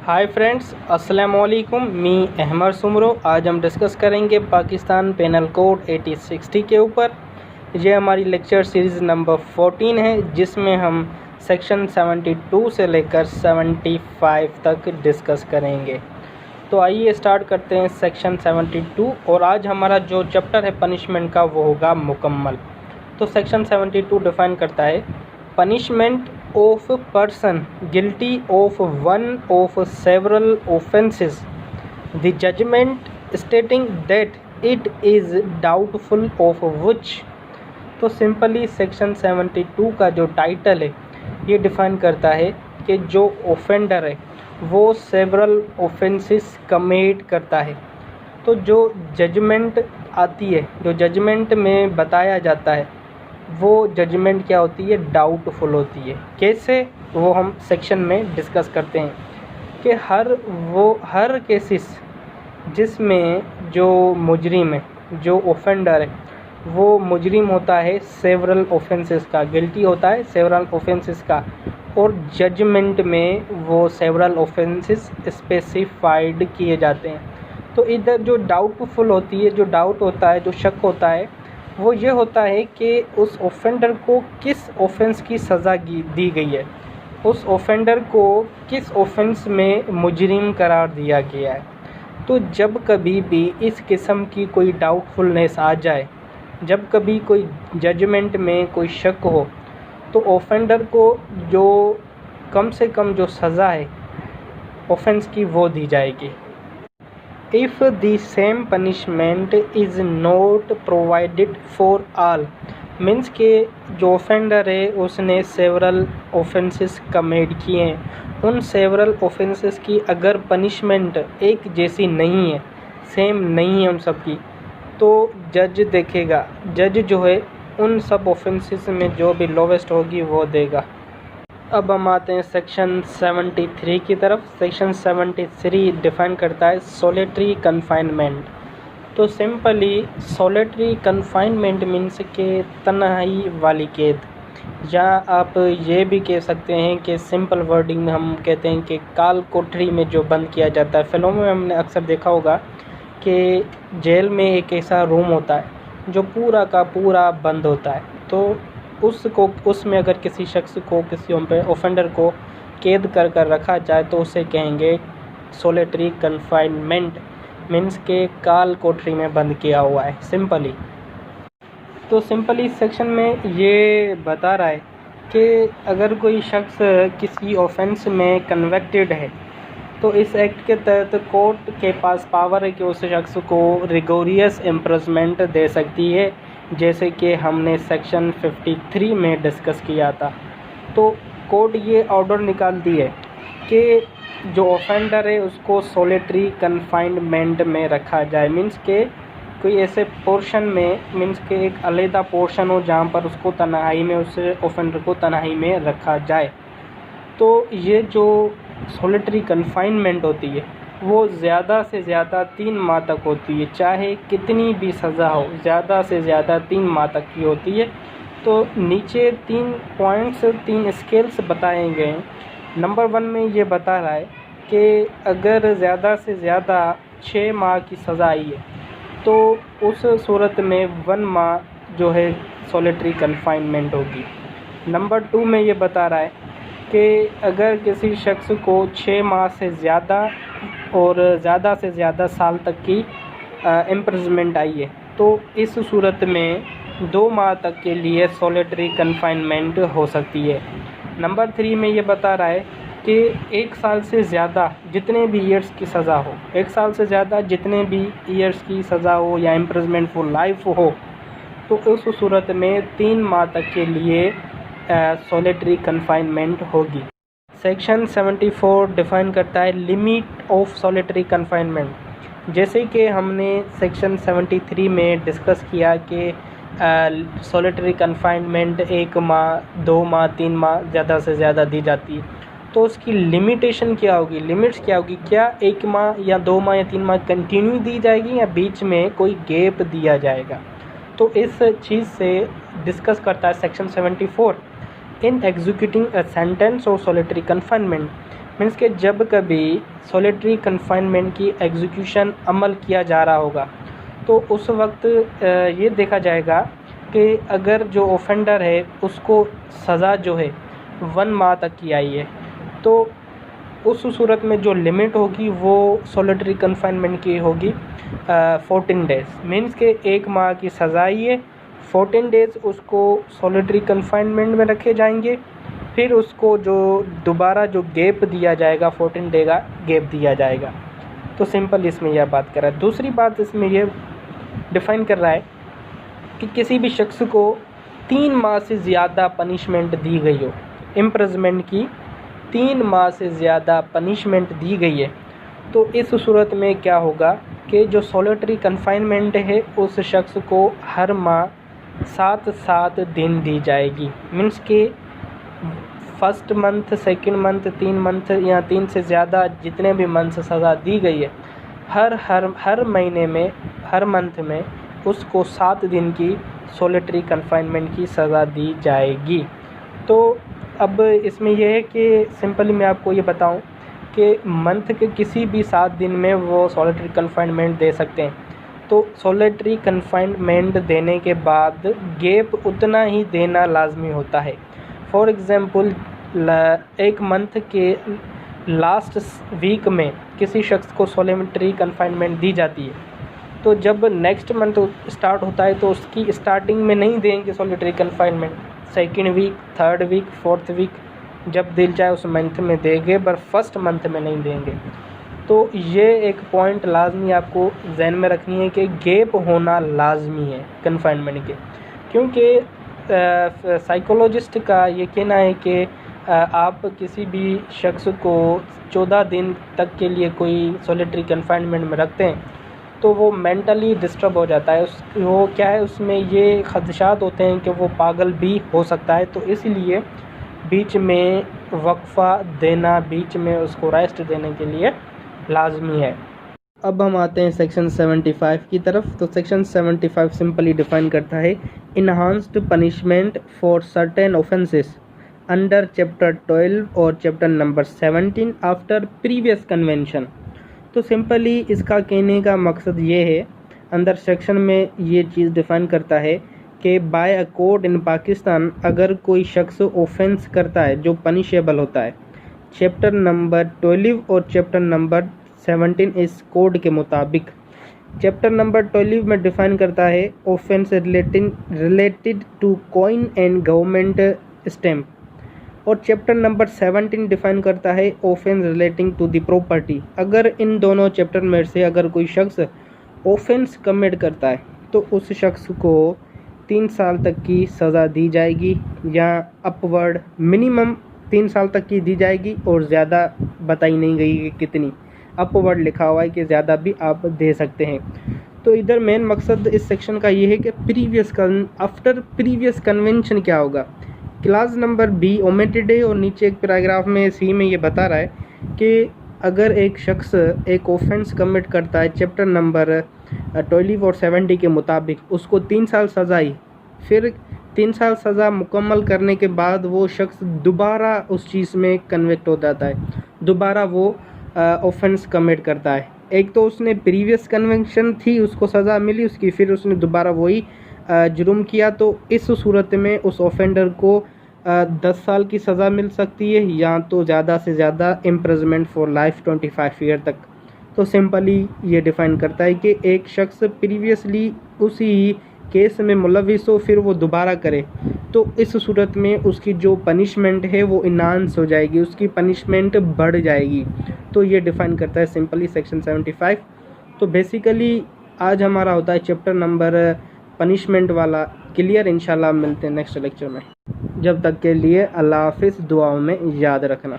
Hi friends, अस्सलाम वालेकुम। मी अहमद सुमरो। आज हम डिस्कस करेंगे पाकिस्तान पेनल कोड 8060 के ऊपर। ये हमारी लेक्चर सीरीज़ नंबर 14 है, जिसमें हम सेक्शन 72 से लेकर 75 तक डिस्कस करेंगे। तो आइए स्टार्ट करते हैं सेक्शन 72। और आज हमारा जो चैप्टर है पनिशमेंट का, वो होगा मुकम्मल। तो सेक्शन 72 डिफाइन करता है punishment of person guilty of one of several offences, the judgment stating that it is doubtful of which। तो सिंपली सेक्शन 72 का जो टाइटल है ये डिफाइन करता है कि जो ऑफेंडर है वो सेवरल ऑफेंसेस कमिट करता है। तो जो जजमेंट आती है, जो जजमेंट में बताया जाता है, वो जजमेंट क्या होती है, डाउटफुल होती है। कैसे, वो हम सेक्शन में डिस्कस करते हैं कि हर केसेस जिसमें जो मुजरिम है, जो ऑफेंडर है, वो मुजरिम होता है सेवरल ऑफेंसेस का, गिल्टी होता है सेवरल ऑफेंसेस का, और जजमेंट में वो सेवरल ऑफेंसेस स्पेसिफाइड किए जाते हैं। तो इधर जो डाउटफुल होती है, जो डाउट होता है, जो शक होता है, वो ये होता है कि उस ऑफेंडर को किस ऑफेंस की सज़ा दी गई है, उस ऑफेंडर को किस ऑफेंस में मुजरिम करार दिया गया है। तो जब कभी भी इस किस्म की कोई डाउटफुलनेस आ जाए, जब कभी कोई जजमेंट में कोई शक हो, तो ऑफेंडर को जो कम से कम जो सज़ा है ऑफेंस की, वो दी जाएगी। If the same punishment is not provided for all, means के जो ऑफेंडर है उसने सेवरल ऑफेंसेस कमिट किए हैं, उन सेवरल ऑफेंसेस की अगर पनिशमेंट एक जैसी नहीं है, सेम नहीं है उन सब की, तो जज देखेगा, जज जो है उन सब ऑफेंसेस में जो भी लोवेस्ट होगी वो देगा। अब हम आते हैं सेक्शन 73 की तरफ। सेक्शन 73 डिफाइन करता है सोलिटरी कन्फाइनमेंट। तो सिंपली सोलिटरी कन्फाइनमेंट मीन्स के तन्हाई वाली कैद, या आप ये भी कह सकते हैं कि सिंपल वर्डिंग में हम कहते हैं कि काल कोठरी में जो बंद किया जाता है। फिल्मों में हमने अक्सर देखा होगा कि जेल में एक ऐसा रूम होता है जो पूरा का पूरा बंद होता है। तो उसमें अगर किसी शख्स को, किसी ऑफेंडर को कैद कर रखा जाए तो उसे कहेंगे सोलिटरी कन्फाइनमेंट, मीन्स के काल कोठरी में बंद किया हुआ है सिंपली। तो सिंपली सेक्शन में ये बता रहा है कि अगर कोई शख्स किसी ऑफेंस में कन्विक्टेड है, तो इस एक्ट के तहत कोर्ट के पास पावर है कि उस शख्स को रिगोरियस इम्प्रिजनमेंट दे सकती है, जैसे कि हमने सेक्शन 53 में डिस्कस किया था। तो कोर्ट ये ऑर्डर निकालती है कि जो ऑफेंडर है उसको सोलिटरी कन्फाइनमेंट में रखा जाए, मीन्स के कोई ऐसे पोर्शन में, मीन्स के एक अलग पोर्शन हो जहाँ पर उसको तन्हाई में, उस ऑफेंडर को तन्हाई में रखा जाए। तो ये जो सोलिटरी कन्फाइनमेंट होती है वो ज़्यादा से ज़्यादा 3 माह तक होती है, चाहे कितनी भी सज़ा हो, ज़्यादा से ज़्यादा 3 माह तक की होती है। तो नीचे 3 पॉइंट्स, 3 स्केल्स बताए गए हैं। नंबर 1 में ये बता रहा है कि अगर ज़्यादा से ज़्यादा 6 माह की सज़ा आई है, तो उस सूरत में 1 माह जो है सोलिटरी कन्फाइनमेंट होगी। नंबर 2 में ये बता रहा है कि अगर किसी शख्स को 6 माह से ज़्यादा और ज़्यादा से ज़्यादा साल तक की इम्प्रिजनमेंट आई है, तो इस सूरत में 2 माह तक के लिए सोलिटरी कन्फाइनमेंट हो सकती है। नंबर 3 में ये बता रहा है कि 1 साल से ज़्यादा जितने भी ईयर्स की सज़ा हो, 1 साल से ज़्यादा जितने भी ईयर्स की सज़ा हो या इम्प्रिजनमेंट फॉर लाइफ हो, तो उस सूरत में 3 माह तक के लिए सोलिटरी कन्फाइनमेंट होगी। सेक्शन 74 डिफाइन करता है लिमिट ऑफ सोलिटरी कन्फाइनमेंट। जैसे कि हमने सेक्शन 73 में डिस्कस किया कि सोलिटरी कन्फाइनमेंट 1 माह, 2 माह, 3 माह ज़्यादा से ज़्यादा दी जाती है। तो उसकी लिमिटेशन क्या होगी, लिमिट्स क्या होगी, क्या 1 माह या 2 माह या 3 माह कंटिन्यू दी जाएगी या बीच में कोई गैप दिया जाएगा। तो इस चीज़ से डिस्कस करता है section 74। In executing a sentence of solitary confinement, means के जब कभी सॉलिटरी कन्फाइनमेंट की एग्जीक्यूशन अमल किया जा रहा होगा तो उस वक्त ये देखा जाएगा कि अगर जो ऑफेंडर है उसको सज़ा जो है 1 माह तक की आई है तो उस सूरत में जो लिमिट होगी वो सॉलिटरी कन्फाइनमेंट की होगी 14 डेज़। मीन्स के 1 माह की सज़ा ही है, 14 डेज़ उसको सॉलिटरी कन्फाइनमेंट में रखे जाएंगे, फिर उसको जो दोबारा जो गैप दिया जाएगा 14 डे का गैप दिया जाएगा। तो सिंपल इसमें यह बात कर रहा है। दूसरी बात इसमें यह डिफ़ाइन कर रहा है कि किसी भी शख्स को 3 माह से ज़्यादा पनिशमेंट दी गई हो, इम्प्रिजमेंट की 3 माह से ज़्यादा पनिशमेंट दी गई है, तो इस सूरत में क्या होगा कि जो सॉलिटरी कन्फाइनमेंट है उस शख्स को हर माह 7-7 दिन दी जाएगी। मीन्स के first month, second month, 3 month या 3 से ज़्यादा जितने भी मंथ सज़ा दी गई है, हर महीने में, हर मंथ में उसको 7 दिन की सॉलिटरी कन्फाइनमेंट की सज़ा दी जाएगी। तो अब इसमें यह है कि सिंपली मैं आपको ये बताऊं कि मंथ के किसी भी 7 दिन में वो सॉलिटरी कन्फाइनमेंट दे सकते हैं। तो सॉलिटरी कन्फाइनमेंट देने के बाद गैप उतना ही देना लाजमी होता है। फॉर एग्ज़ाम्पल एक मंथ के लास्ट वीक में किसी शख्स को सॉलिटरी कन्फाइनमेंट दी जाती है, तो जब नेक्स्ट मंथ स्टार्ट होता है तो उसकी स्टार्टिंग में नहीं देंगे solitary confinement, second week, third week, fourth week जब दिल चाहे उस मंथ में देंगे, पर फर्स्ट मंथ में नहीं देंगे। तो ये एक पॉइंट लाजमी आपको जहन में रखनी है कि गैप होना लाजमी है कन्फाइनमेंट के, क्योंकि साइकोलॉजिस्ट का ये कहना है कि आप किसी भी शख्स को 14 दिन तक के लिए कोई सॉलिटरी कन्फाइनमेंट में रखते हैं तो वो मेंटली डिस्टर्ब हो जाता है। वो क्या है, उसमें ये खदशात होते हैं कि वो पागल भी हो सकता है। तो इसलिए बीच में वक्फ़ा देना, बीच में उसको रेस्ट देने के लिए लाजमी है। अब हम आते हैं सेक्शन 75 की तरफ। तो सेक्शन 75 सिंपली डिफ़ाइन करता है enhanced punishment for certain offences under chapter 12 और chapter number 17 after previous convention. तो सिंपली इसका कहने का मकसद ये है, अंदर सेक्शन में ये चीज़ डिफ़ाइन करता है कि बाय अ कोर्ट इन पाकिस्तान अगर कोई शख्स ऑफेंस करता है जो पनिशेबल होता है, चैप्टर नंबर 12 और चैप्टर नंबर 17 इस कोड के मुताबिक। चैप्टर नंबर 12 में डिफ़ाइन करता है offence related to coin and government stamp, और चैप्टर नंबर 17 डिफ़ाइन करता है offence relating to the property. अगर इन दोनों चैप्टर में से अगर कोई शख्स ऑफेंस कमिट करता है तो उस शख्स को 3 साल तक की सज़ा दी जाएगी, या अपवर्ड मिनिमम 3 साल तक की दी जाएगी, और ज़्यादा बताई नहीं गई कि कितनी, अपवर्ड लिखा हुआ है कि ज़्यादा भी आप दे सकते हैं। तो इधर मेन मकसद इस सेक्शन का ये है कि आफ्टर प्रीवियस कन्वेंशन क्या होगा। क्लास नंबर बी ओमिटेड है, और नीचे एक पैराग्राफ में सी में ये बता रहा है कि अगर एक शख्स एक ऑफेंस कमिट करता है चैप्टर नंबर 12 और 70 के मुताबिक, उसको 3 साल सज़ा ही, फिर 3 साल सज़ा मुकम्मल करने के बाद वो शख्स दोबारा उस चीज़ में कन्विक्ट हो जाता है, दोबारा वो ऑफेंस कमिट करता है। एक तो उसने प्रीवियस कन्वेंशन थी, उसको सज़ा मिली उसकी, फिर उसने दोबारा वही जुर्म किया, तो इस सूरत में उस ऑफेंडर को 10 साल की सज़ा मिल सकती है, या तो ज़्यादा से ज़्यादा इम्प्रिजमेंट फॉर लाइफ 25 ईयर तक। तो सिंपली ये डिफ़ाइन करता है कि एक शख्स प्रीवियसली उसी केस में मुलविस हो, फिर वो दोबारा करे, तो इस सूरत में उसकी जो पनिशमेंट है वो इन्हांस हो जाएगी, उसकी पनिशमेंट बढ़ जाएगी। तो ये डिफ़ाइन करता है सिंपली सेक्शन 75। तो बेसिकली आज हमारा होता है चैप्टर नंबर पनिशमेंट वाला क्लियर। इंशाल्लाह मिलते हैं नेक्स्ट लेक्चर में। जब तक के लिए अल्लाह हाफिज़, दुआओं में याद रखना।